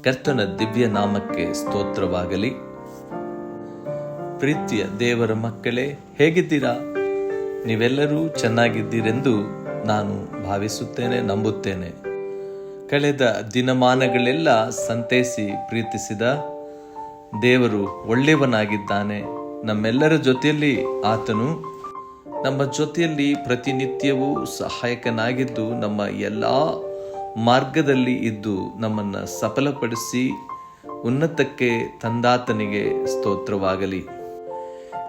ಕರ್ತನ ದಿವ್ಯ ನಾಮಕ್ಕೆ ಸ್ತೋತ್ರವಾಗಲಿ. ಪ್ರೀತಿಯ ದೇವರ ಮಕ್ಕಳೇ, ಹೇಗಿದ್ದೀರಾ? ನೀವೆಲ್ಲರೂ ಚೆನ್ನಾಗಿದ್ದೀರೆಂದು ನಾನು ಭಾವಿಸುತ್ತೇನೆ, ನಂಬುತ್ತೇನೆ. ಕಳೆದ ದಿನಮಾನಗಳೆಲ್ಲ ಸಂತೈಸಿ ಪ್ರೀತಿಸಿದ ದೇವರು ಒಳ್ಳೆಯವನಾಗಿದ್ದಾನೆ. ನಮ್ಮೆಲ್ಲರ ಜೊತೆಯಲ್ಲಿ ಆತನು ನಮ್ಮ ಜೊತೆಯಲ್ಲಿ ಪ್ರತಿನಿತ್ಯವೂ ಸಹಾಯಕನಾಗಿದ್ದು ನಮ್ಮ ಎಲ್ಲ ಮಾರ್ಗದಲ್ಲಿ ಇದ್ದು ನಮ್ಮನ್ನು ಸಫಲಪಡಿಸಿ ಉನ್ನತಕ್ಕೆ ತಂದಾತನಿಗೆ ಸ್ತೋತ್ರವಾಗಲಿ.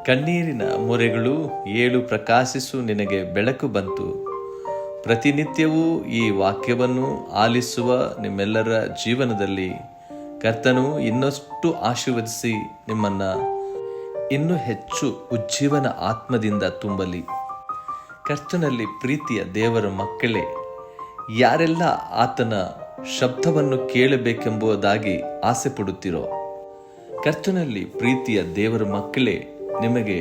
ಕಣ್ಣೀರಿನ ಮೊರೆಗಳು ಏಳು ಪ್ರಕಾಶಿಸು, ನಿನಗೆ ಬೆಳಕು ಬಂತು. ಪ್ರತಿನಿತ್ಯವೂ ಈ ವಾಕ್ಯವನ್ನು ಆಲಿಸುವ ನಿಮ್ಮೆಲ್ಲರ ಜೀವನದಲ್ಲಿ ಕರ್ತನು ಇನ್ನಷ್ಟು ಆಶೀರ್ವದಿಸಿ ನಿಮ್ಮನ್ನು ಇನ್ನೂ ಹೆಚ್ಚು ಉಜ್ಜೀವನ ಆತ್ಮದಿಂದ ತುಂಬಲಿ. ಕರ್ತನಲ್ಲಿ ಪ್ರೀತಿಯ ದೇವರ ಮಕ್ಕಳೇ, ಯಾರೆಲ್ಲ ಆತನ ಶಬ್ದವನ್ನು ಕೇಳಬೇಕೆಂಬುದಾಗಿ ಆಸೆ ಪಡುತ್ತೀರೋ, ಕರ್ತನಲ್ಲಿ ಪ್ರೀತಿಯ ದೇವರ ಮಕ್ಕಳೇ, ನಿಮಗೆ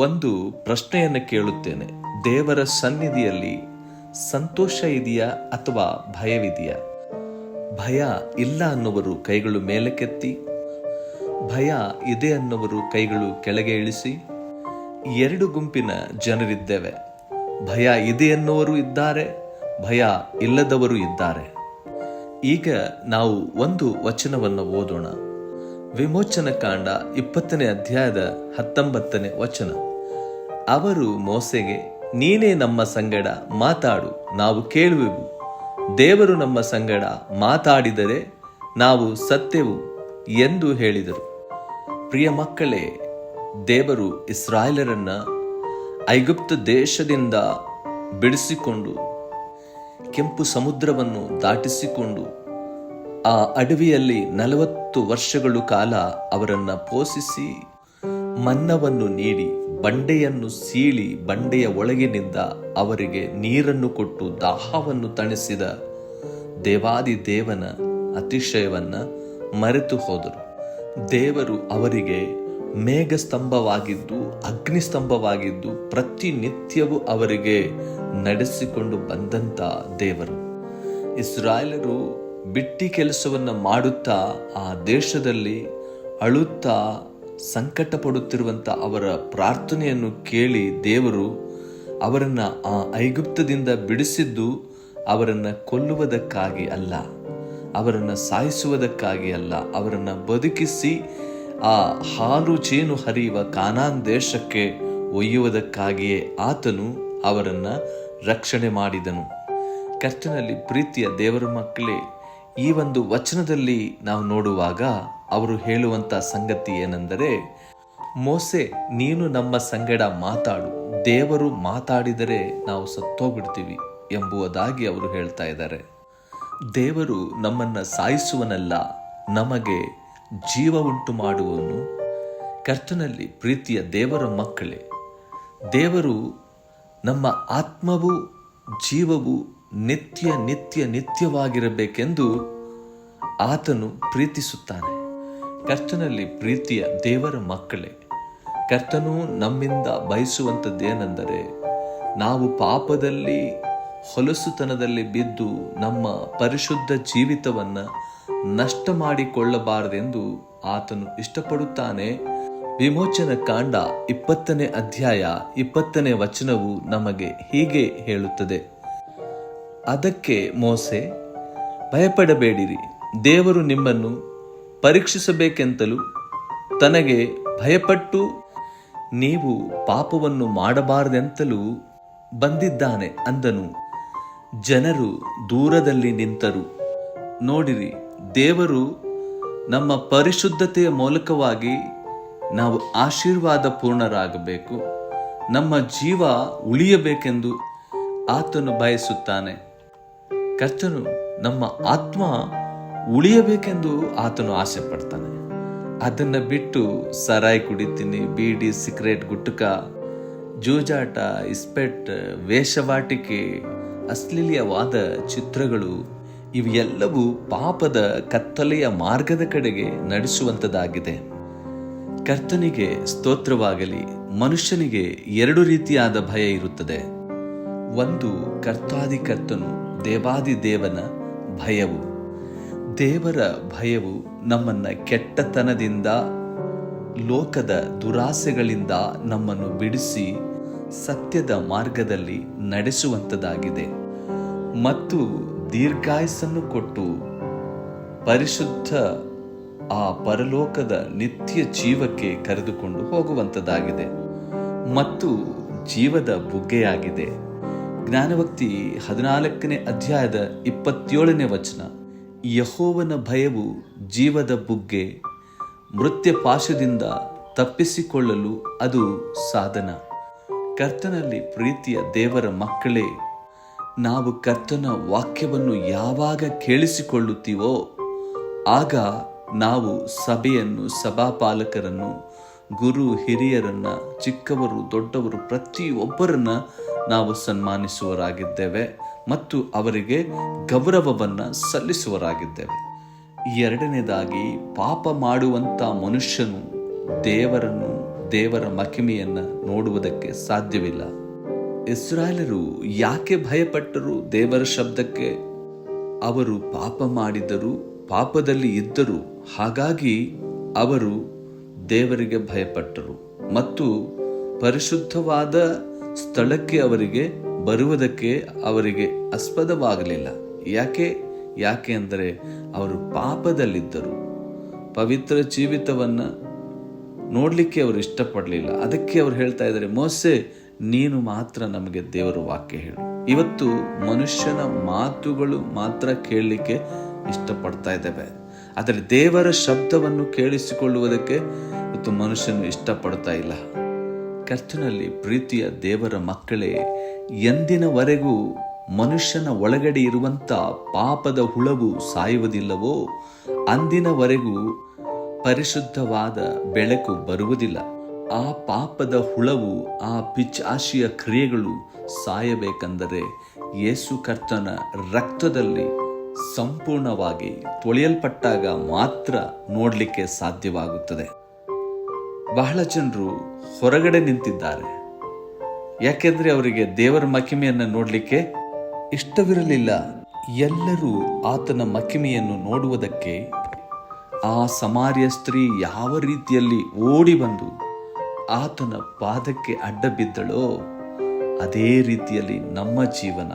ಒಂದು ಪ್ರಶ್ನೆಯನ್ನು ಕೇಳುತ್ತೇನೆ. ದೇವರ ಸನ್ನಿಧಿಯಲ್ಲಿ ಸಂತೋಷ ಇದೆಯಾ ಅಥವಾ ಭಯವಿದೆಯಾ? ಭಯ ಇಲ್ಲ ಅನ್ನುವರು ಕೈಗಳು ಮೇಲಕ್ಕೆತ್ತಿ, ಭಯ ಇದೆ ಅನ್ನುವರು ಕೈಗಳು ಕೆಳಗೆ ಇಳಿಸಿ. ಎರಡು ಗುಂಪಿನ ಜನರಿದ್ದೇವೆ. ಭಯ ಇದೆ ಎನ್ನುವರು ಇದ್ದಾರೆ, ಭಯ ಇಲ್ಲದವರು ಇದ್ದಾರೆ. ಈಗ ನಾವು ಒಂದು ವಚನವನ್ನು ಓದೋಣ. ವಿಮೋಚನ ಕಾಂಡ 20ನೇ ಅಧ್ಯಾಯದ 19ನೇ ವಚನ. ಅವರು ಮೋಸೆಗೆ, ನೀನೇ ನಮ್ಮ ಸಂಗಡ ಮಾತಾಡು, ನಾವು ಕೇಳುವೆವು. ದೇವರು ನಮ್ಮ ಸಂಗಡ ಮಾತಾಡಿದರೆ ನಾವು ಸತ್ಯವು ಎಂದು ಹೇಳಿದರು. ಪ್ರಿಯ ಮಕ್ಕಳೇ, ದೇವರು ಇಸ್ರಾಯೇಲರನ್ನ ಐಗುಪ್ತ ದೇಶದಿಂದ ಬಿಡಿಸಿಕೊಂಡು ಕೆಂಪು ಸಮುದ್ರವನ್ನು ದಾಟಿಸಿಕೊಂಡು ಆ ಅಡವಿಯಲ್ಲಿ 40 ವರ್ಷಗಳ ಕಾಲ ಅವರನ್ನು ಪೋಷಿಸಿ ಮನ್ನವನ್ನು ನೀಡಿ ಬಂಡೆಯನ್ನು ಸೀಳಿ ಬಂಡೆಯ ಒಳಗಿನಿಂದ ಅವರಿಗೆ ನೀರನ್ನು ಕೊಟ್ಟು ದಾಹವನ್ನು ತಣಿಸಿದ ದೇವಾದಿ ದೇವನ ಅತಿಶಯವನ್ನ ಮರೆತು ಹೋದರು. ದೇವರು ಅವರಿಗೆ ಮೇಘಸ್ತಂಭವಾಗಿದ್ದು ಅಗ್ನಿಸ್ತಂಭವಾಗಿದ್ದು ಪ್ರತಿನಿತ್ಯವೂ ಅವರಿಗೆ ನಡೆಸಿಕೊಂಡು ಬಂದಂತ ದೇವರು. ಇಸ್ರಾಯೇಲರು ಬಿಟ್ಟಿ ಕೆಲಸವನ್ನು ಮಾಡುತ್ತಾ ಆ ದೇಶದಲ್ಲಿ ಅಳುತ್ತಾ ಸಂಕಟ ಪಡುತ್ತಿರುವಂತ ಅವರ ಪ್ರಾರ್ಥನೆಯನ್ನು ಕೇಳಿ ದೇವರು ಅವರನ್ನ ಆ ಐಗುಪ್ತದಿಂದ ಬಿಡಿಸಿದ್ದು ಅವರನ್ನ ಕೊಲ್ಲುವುದಕ್ಕಾಗಿ ಅಲ್ಲ, ಅವರನ್ನ ಸಾಯಿಸುವುದಕ್ಕಾಗಿ ಅಲ್ಲ, ಅವರನ್ನ ಬದುಕಿಸಿ ಆ ಹಾಲು ಜೇನು ಹರಿಯುವ ಕಾನಾನ್ ದೇಶಕ್ಕೆ ಒಯ್ಯುವುದಕ್ಕಾಗಿಯೇ ಆತನು ಅವರನ್ನ ರಕ್ಷಣೆ ಮಾಡಿದನು. ಕರ್ತನಲ್ಲಿ ಪ್ರೀತಿಯ ದೇವರ ಮಕ್ಕಳೇ, ಈ ಒಂದು ವಚನದಲ್ಲಿ ನಾವು ನೋಡುವಾಗ ಅವರು ಹೇಳುವಂತ ಸಂಗತಿ ಏನೆಂದರೆ, ಮೋಸೆ ನೀನು ನಮ್ಮ ಸಂಗಡ ಮಾತಾಡು, ದೇವರು ಮಾತಾಡಿದರೆ ನಾವು ಸತ್ತೋಗ್ಬಿಡ್ತೀವಿ ಎಂಬುದಾಗಿ ಅವರು ಹೇಳ್ತಾ ಇದ್ದಾರೆ. ದೇವರು ನಮ್ಮನ್ನ ಸಾಯಿಸುವನಲ್ಲ, ನಮಗೆ ಜೀವ ಉಂಟು ಮಾಡುವನು. ಕರ್ತನಲ್ಲಿ ಪ್ರೀತಿಯ ದೇವರ ಮಕ್ಕಳೇ, ದೇವರು ನಮ್ಮ ಆತ್ಮವು ಜೀವವು ನಿತ್ಯವಾಗಿರಬೇಕೆಂದು ಆತನು ಪ್ರೀತಿಸುತ್ತಾನೆ. ಕರ್ತನಲ್ಲಿ ಪ್ರೀತಿಯ ದೇವರ ಮಕ್ಕಳೇ, ಕರ್ತನು ನಮ್ಮಿಂದ ಬಯಸುವಂಥದ್ದೇನೆಂದರೆ, ನಾವು ಪಾಪದಲ್ಲಿ ಹೊಲಸುತನದಲ್ಲಿ ಬಿದ್ದು ನಮ್ಮ ಪರಿಶುದ್ಧ ಜೀವಿತವನ್ನು ನಷ್ಟ ಮಾಡಿಕೊಳ್ಳಬಾರದೆಂದು ಆತನು ಇಷ್ಟಪಡುತ್ತಾನೆ. ವಿಮೋಚನ ಕಾಂಡ 20ನೇ ಅಧ್ಯಾಯ 20ನೇ ವಚನವು ನಮಗೆ ಹೀಗೆ ಹೇಳುತ್ತದೆ. ಅದಕ್ಕೆ ಮೋಸೆ, ಭಯಪಡಬೇಡಿರಿ, ದೇವರು ನಿಮ್ಮನ್ನು ಪರೀಕ್ಷಿಸಬೇಕೆಂತಲೂ ತನಗೆ ಭಯಪಟ್ಟು ನೀವು ಪಾಪವನ್ನು ಮಾಡಬಾರದೆಂತಲೂ ಬಂದಿದ್ದಾನೆ ಅಂದನು. ಜನರು ದೂರದಲ್ಲಿ ನಿಂತರು. ನೋಡಿರಿ, ದೇವರು ನಮ್ಮ ಪರಿಶುದ್ಧತೆಯ ಮೂಲಕವಾಗಿ ನಾವು ಆಶೀರ್ವಾದ ಪೂರ್ಣರಾಗಬೇಕು, ನಮ್ಮ ಜೀವ ಉಳಿಯಬೇಕೆಂದು ಆತನು ಬಯಸುತ್ತಾನೆ. ಕರ್ತನು ನಮ್ಮ ಆತ್ಮ ಉಳಿಯಬೇಕೆಂದು ಆತನು ಆಸೆ ಪಡ್ತಾನೆ. ಅದನ್ನ ಬಿಟ್ಟು ಸರಾಯಿ ಕುಡಿತೀನಿ, ಬೀಡಿ, ಸಿಗರೇಟ್, ಗುಟ್ಕ, ಜೂಜಾಟ, ಇಸ್ಪೆಟ್, ವೇಷವಾಟಿಕೆ, ಅಶ್ಲೀಲವಾದ ಚಿತ್ರಗಳು ಇವೆಲ್ಲವೂ ಪಾಪದ ಕತ್ತಲೆಯ ಮಾರ್ಗದ ಕಡೆಗೆ ನಡೆಸುವಂಥದ್ದಾಗಿದೆ. ಕರ್ತನಿಗೆ ಸ್ತೋತ್ರವಾಗಲಿ. ಮನುಷ್ಯನಿಗೆ ಎರಡು ರೀತಿಯಾದ ಭಯ ಇರುತ್ತದೆ. ಒಂದು ಕರ್ತಾದಿ ಕರ್ತನು ದೇವಾದಿ ದೇವನ ಭಯವು. ದೇವರ ಭಯವು ನಮ್ಮನ್ನು ಕೆಟ್ಟತನದಿಂದ, ಲೋಕದ ದುರಾಸೆಗಳಿಂದ ನಮ್ಮನ್ನು ಬಿಡಿಸಿ ಸತ್ಯದ ಮಾರ್ಗದಲ್ಲಿ ನಡೆಸುವಂಥದ್ದಾಗಿದೆ ಮತ್ತು ದೀರ್ಘಾಯಸ್ಸನ್ನು ಕೊಟ್ಟು ಪರಿಶುದ್ಧ ಆ ಪರಲೋಕದ ನಿತ್ಯ ಜೀವಕ್ಕೆ ಕರೆದುಕೊಂಡು ಹೋಗುವಂಥದ್ದಾಗಿದೆ ಮತ್ತು ಜೀವದ ಬುಗ್ಗೆಯಾಗಿದೆ. ಜ್ಞಾನಭಕ್ತಿ 14ನೇ ಅಧ್ಯಾಯದ 27ನೇ ವಚನ, ಯೆಹೋವನ ಭಯವು ಜೀವದ ಬುಗ್ಗೆ, ಮೃತ್ಯ ಪಾಶದಿಂದ ತಪ್ಪಿಸಿಕೊಳ್ಳಲು ಅದು ಸಾಧನ. ಕರ್ತನಲ್ಲಿ ಪ್ರೀತಿಯ ದೇವರ ಮಕ್ಕಳೇ, ನಾವು ಕರ್ತನ ವಾಕ್ಯವನ್ನು ಯಾವಾಗ ಕೇಳಿಸಿಕೊಳ್ಳುತ್ತೀವೋ ಆಗ ನಾವು ಸಭೆಯನ್ನು, ಸಭಾಪಾಲಕರನ್ನು, ಗುರು ಹಿರಿಯರನ್ನು, ಚಿಕ್ಕವರು ದೊಡ್ಡವರು ಪ್ರತಿಯೊಬ್ಬರನ್ನ ನಾವು ಸನ್ಮಾನಿಸುವರಾಗಿದ್ದೇವೆ ಮತ್ತು ಅವರಿಗೆ ಗೌರವವನ್ನು ಸಲ್ಲಿಸುವರಾಗಿದ್ದೇವೆ. ಎರಡನೇದಾಗಿ, ಪಾಪ ಮಾಡುವಂಥ ಮನುಷ್ಯನು ದೇವರನ್ನು, ದೇವರ ಮಹಿಮೆಯನ್ನು ನೋಡುವುದಕ್ಕೆ ಸಾಧ್ಯವಿಲ್ಲ. ಇಸ್ರಾಯೇಲರು ಯಾಕೆ ಭಯಪಟ್ಟರು ದೇವರ ಶಬ್ದಕ್ಕೆ? ಅವರು ಪಾಪ ಮಾಡಿದರು, ಪಾಪದಲ್ಲಿ ಇದ್ದರು. ಹಾಗಾಗಿ ಅವರು ದೇವರಿಗೆ ಭಯಪಟ್ಟರು ಮತ್ತು ಪರಿಶುದ್ಧವಾದ ಸ್ಥಳಕ್ಕೆ ಅವರಿಗೆ ಬರುವುದಕ್ಕೆ ಅವರಿಗೆ ಆಸ್ಪದವಾಗಲಿಲ್ಲ. ಯಾಕೆ ಅಂದರೆ ಅವರು ಪಾಪದಲ್ಲಿದ್ದರು. ಪವಿತ್ರ ಜೀವಿತವನ್ನು ನೋಡಲಿಕ್ಕೆ ಅವರು ಇಷ್ಟಪಡಲಿಲ್ಲ. ಅದಕ್ಕೆ ಅವರು ಹೇಳ್ತಾ ಇದ್ದಾರೆ, ಮೋಸೆ ನೀನು ಮಾತ್ರ ನಮಗೆ ದೇವರ ವಾಕ್ಯ ಹೇಳು. ಇವತ್ತು ಮನುಷ್ಯನ ಮಾತುಗಳು ಮಾತ್ರ ಕೇಳಲಿಕ್ಕೆ ಇಷ್ಟಪಡ್ತಾ ಇದ್ದೇವೆ, ಆದರೆ ದೇವರ ಶಬ್ದವನ್ನು ಕೇಳಿಸಿಕೊಳ್ಳುವುದಕ್ಕೆ ಇವತ್ತು ಮನುಷ್ಯನು ಇಷ್ಟಪಡ್ತಾ ಇಲ್ಲ. ಕರ್ತನಲ್ಲಿ ಪ್ರೀತಿಯ ದೇವರ ಮಕ್ಕಳೇ, ಎಂದಿನವರೆಗೂ ಮನುಷ್ಯನ ಒಳಗಡೆ ಇರುವಂಥ ಪಾಪದ ಹುಳವು ಸಾಯುವುದಿಲ್ಲವೋ ಅಂದಿನವರೆಗೂ ಪರಿಶುದ್ಧವಾದ ಬೆಳಕು ಬರುವುದಿಲ್ಲ. ಆ ಪಾಪದ ಹುಳವು, ಆ ಪಿಶಾಚಿಯ ಕ್ರಿಯೆಗಳು ಸಾಯಬೇಕೆಂದರೆ ಯೇಸು ಕರ್ತನ ರಕ್ತದಲ್ಲಿ ಸಂಪೂರ್ಣವಾಗಿ ತೊಳೆಯಲ್ಪಟ್ಟಾಗ ಮಾತ್ರ ನೋಡಲಿಕ್ಕೆ ಸಾಧ್ಯವಾಗುತ್ತದೆ. ಬಹಳ ಜನರು ಹೊರಗಡೆ ನಿಂತಿದ್ದಾರೆ, ಯಾಕೆಂದ್ರೆ ಅವರಿಗೆ ದೇವರ ಮಹಿಮೆಯನ್ನು ನೋಡಲಿಕ್ಕೆ ಇಷ್ಟವಿರಲಿಲ್ಲ. ಎಲ್ಲರೂ ಆತನ ಮಹಿಮೆಯನ್ನು ನೋಡುವುದಕ್ಕೆ ಆ ಸಮಾರ್ಯ ಸ್ತ್ರೀ ಯಾವ ರೀತಿಯಲ್ಲಿ ಓಡಿ ಬಂದು ಆತನ ಪಾದಕ್ಕೆ ಅಡ್ಡ ಬಿದ್ದಳೋ ಅದೇ ರೀತಿಯಲ್ಲಿ ನಮ್ಮ ಜೀವನ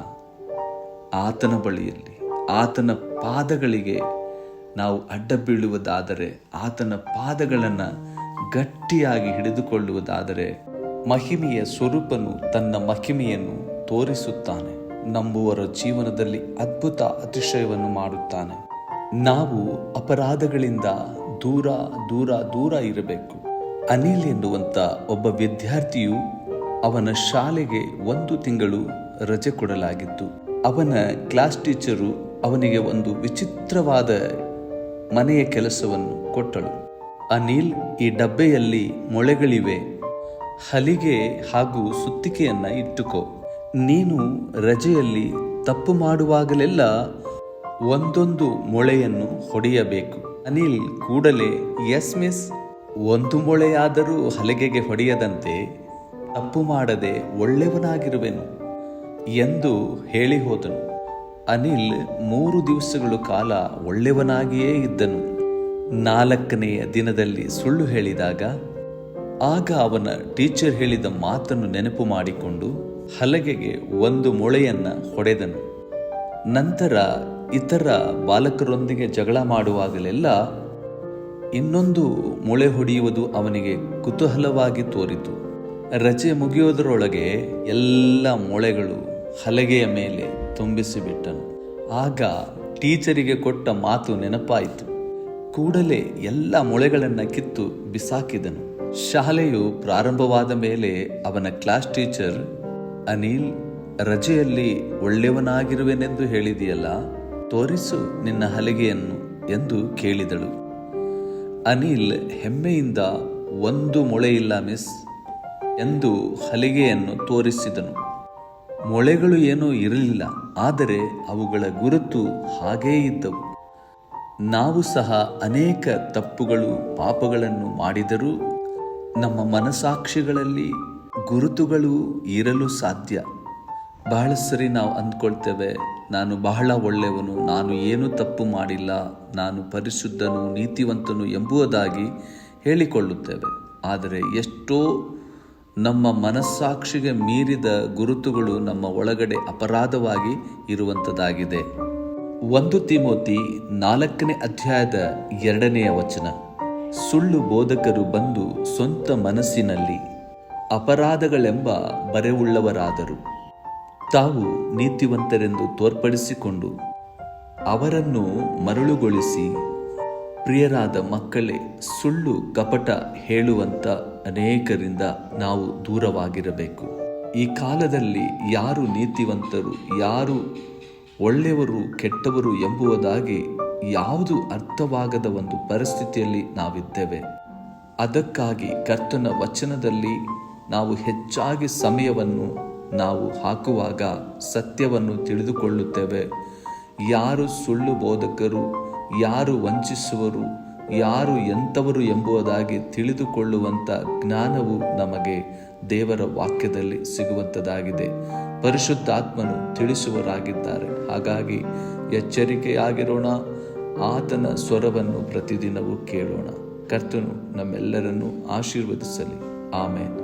ಆತನ ಬಳಿಯಲ್ಲಿ, ಆತನ ಪಾದಗಳಿಗೆ ನಾವು ಅಡ್ಡ ಬೀಳುವುದಾದರೆ, ಆತನ ಪಾದಗಳನ್ನು ಗಟ್ಟಿಯಾಗಿ ಹಿಡಿದುಕೊಳ್ಳುವುದಾದರೆ, ಮಹಿಮೆಯ ಸ್ವರೂಪನು ತನ್ನ ಮಹಿಮೆಯನ್ನು ತೋರಿಸುತ್ತಾನೆ. ನಂಬುವರ ಜೀವನದಲ್ಲಿ ಅದ್ಭುತ ಅತಿಶಯವನ್ನು ಮಾಡುತ್ತಾನೆ. ನಾವು ಅಪರಾಧಗಳಿಂದ ದೂರ ದೂರ ದೂರ ಇರಬೇಕು. ಅನಿಲ್ ಎನ್ನುವಂಥ ಒಬ್ಬ ವಿದ್ಯಾರ್ಥಿಯು, ಅವನ ಶಾಲೆಗೆ 1 ತಿಂಗಳು ರಜೆ ಕೊಡಲಾಗಿತ್ತು. ಅವನ ಕ್ಲಾಸ್ ಟೀಚರು ಅವನಿಗೆ ಒಂದು ವಿಚಿತ್ರವಾದ ಮನೆಯ ಕೆಲಸವನ್ನು ಕೊಟ್ಟಳು. ಅನಿಲ್, ಈ ಡಬ್ಬೆಯಲ್ಲಿ ಮೊಳೆಗಳಿವೆ, ಹಲಿಗೆ ಹಾಗೂ ಸುತ್ತಿಗೆಯನ್ನ ಇಟ್ಟುಕೋ. ನೀನು ರಜೆಯಲ್ಲಿ ತಪ್ಪು ಮಾಡುವಾಗಲೆಲ್ಲ ಒಂದೊಂದು ಮೊಳೆಯನ್ನು ಹೊಡೆಯಬೇಕು. ಅನಿಲ್ ಕೂಡಲೇ ಎಸ್ ಮಿಸ್, 1 ಮೊಳೆಯಾದರೂ ಹಲಗೆಗೆ ಹೊಡೆಯದಂತೆ ತಪ್ಪು ಮಾಡದೆ ಒಳ್ಳೆಯವನಾಗಿರುವೆನು ಎಂದು ಹೇಳಿ ಹೋದನು. ಅನಿಲ್ 3 ದಿವಸಗಳ ಕಾಲ ಒಳ್ಳೆಯವನಾಗಿಯೇ ಇದ್ದನು. 4ನೆಯ ದಿನದಲ್ಲಿ ಸುಳ್ಳು ಹೇಳಿದಾಗ ಆಗ ಅವನ ಟೀಚರ್ ಹೇಳಿದ ಮಾತನ್ನು ನೆನಪು ಮಾಡಿಕೊಂಡು ಹಲಗೆಗೆ 1 ಮೊಳೆಯನ್ನ ಹೊಡೆದನು. ನಂತರ ಇತರ ಬಾಲಕರೊಂದಿಗೆ ಜಗಳ ಮಾಡುವಾಗಲೆಲ್ಲ ಇನ್ನೊಂದು ಮೊಳೆ ಹೊಡೆಯುವುದು ಅವನಿಗೆ ಕುತೂಹಲವಾಗಿ ತೋರಿತು. ರಜೆ ಮುಗಿಯುವುದರೊಳಗೆ ಎಲ್ಲ ಮೊಳೆಗಳು ಹಲಗೆಯ ಮೇಲೆ ತುಂಬಿಸಿಬಿಟ್ಟನು. ಆಗ ಟೀಚರಿಗೆ ಕೊಟ್ಟ ಮಾತು ನೆನಪಾಯಿತು. ಕೂಡಲೇ ಎಲ್ಲ ಮೊಳೆಗಳನ್ನು ಕಿತ್ತು ಬಿಸಾಕಿದನು. ಶಾಲೆಯು ಪ್ರಾರಂಭವಾದ ಮೇಲೆ ಅವನ ಕ್ಲಾಸ್ ಟೀಚರ್, ಅನಿಲ್, ರಜೆಯಲ್ಲಿ ಒಳ್ಳೆಯವನಾಗಿರುವೆನೆಂದು ಹೇಳಿದೆಯಲ್ಲ, ತೋರಿಸು ನಿನ್ನ ಹಲಗೆಯನ್ನು ಎಂದು ಕೇಳಿದಳು. ಅನಿಲ್ ಹೆಮ್ಮೆಯಿಂದ 1 ಮೊಳೆಯಿಲ್ಲ ಮಿಸ್ ಎಂದು ಹಲಿಗೆಯನ್ನು ತೋರಿಸಿದನು. ಮೊಳೆಗಳು ಏನೂ ಇರಲಿಲ್ಲ, ಆದರೆ ಅವುಗಳ ಗುರುತು ಹಾಗೇ ಇದ್ದವು. ನಾವು ಸಹ ಅನೇಕ ತಪ್ಪುಗಳು, ಪಾಪಗಳನ್ನು ಮಾಡಿದರೂ ನಮ್ಮ ಮನಸಾಕ್ಷಿಗಳಲ್ಲಿ ಗುರುತುಗಳು ಇರಲು ಸಾಧ್ಯ. ಬಹಳ ಸರಿ ನಾವು ಅಂದ್ಕೊಳ್ತೇವೆ, ನಾನು ಬಹಳ ಒಳ್ಳೆಯವನು, ನಾನು ಏನೂ ತಪ್ಪು ಮಾಡಿಲ್ಲ, ನಾನು ಪರಿಶುದ್ಧನು, ನೀತಿವಂತನು ಎಂಬುದಾಗಿ ಹೇಳಿಕೊಳ್ಳುತ್ತೇವೆ. ಆದರೆ ಎಷ್ಟೋ ನಮ್ಮ ಮನಸ್ಸಾಕ್ಷಿಗೆ ಮೀರಿದ ಗುರುತುಗಳು ನಮ್ಮ ಒಳಗಡೆ ಅಪರಾಧವಾಗಿ ಇರುವಂಥದ್ದಾಗಿದೆ. 1 ತಿಮೋತಿ 4ನೇ ಅಧ್ಯಾಯದ 2ನೇ ವಚನ, ಸುಳ್ಳು ಬೋಧಕರು ಬಂದು ಸ್ವಂತ ಮನಸ್ಸಿನಲ್ಲಿ ಅಪರಾಧಗಳೆಂಬ ಬರೆವುಳ್ಳವರಾದರು, ತಾವು ನೀತಿವಂತರೆಂದು ತೋರ್ಪಡಿಸಿಕೊಂಡು ಅವರನ್ನು ಮರಳುಗೊಳಿಸಿ, ಪ್ರಿಯರಾದ ಮಕ್ಕಳೇ, ಸುಳ್ಳು ಕಪಟ ಹೇಳುವಂಥ ಅನೇಕರಿಂದ ನಾವು ದೂರವಾಗಿರಬೇಕು. ಈ ಕಾಲದಲ್ಲಿ ಯಾರು ನೀತಿವಂತರು, ಯಾರು ಒಳ್ಳೆಯವರು, ಕೆಟ್ಟವರು ಎಂಬುದಾಗಿ ಯಾವುದು ಅರ್ಥವಾಗದ ಒಂದು ಪರಿಸ್ಥಿತಿಯಲ್ಲಿ ನಾವಿದ್ದೇವೆ. ಅದಕ್ಕಾಗಿ ಕರ್ತನ ವಚನದಲ್ಲಿ ನಾವು ಹೆಚ್ಚಾಗಿ ಸಮಯವನ್ನು ನಾವು ಹಾಕುವಾಗ ಸತ್ಯವನ್ನು ತಿಳಿದುಕೊಳ್ಳುತ್ತೇವೆ. ಯಾರು ಸುಳ್ಳು ಬೋಧಕರು, ಯಾರು ವಂಚಿಸುವರು, ಯಾರು ಎಂಥವರು ಎಂಬುದಾಗಿ ತಿಳಿದುಕೊಳ್ಳುವಂಥ ಜ್ಞಾನವು ನಮಗೆ ದೇವರ ವಾಕ್ಯದಲ್ಲಿ ಸಿಗುವಂಥದ್ದಾಗಿದೆ. ಪರಿಶುದ್ಧಾತ್ಮನು ತಿಳಿಸುವರಾಗಿದ್ದಾರೆ. ಹಾಗಾಗಿ ಎಚ್ಚರಿಕೆಯಾಗಿರೋಣ, ಆತನ ಸ್ವರವನ್ನು ಪ್ರತಿದಿನವೂ ಕೇಳೋಣ. ಕರ್ತನು ನಮ್ಮೆಲ್ಲರನ್ನು ಆಶೀರ್ವದಿಸಲಿ. ಆಮೇನ್.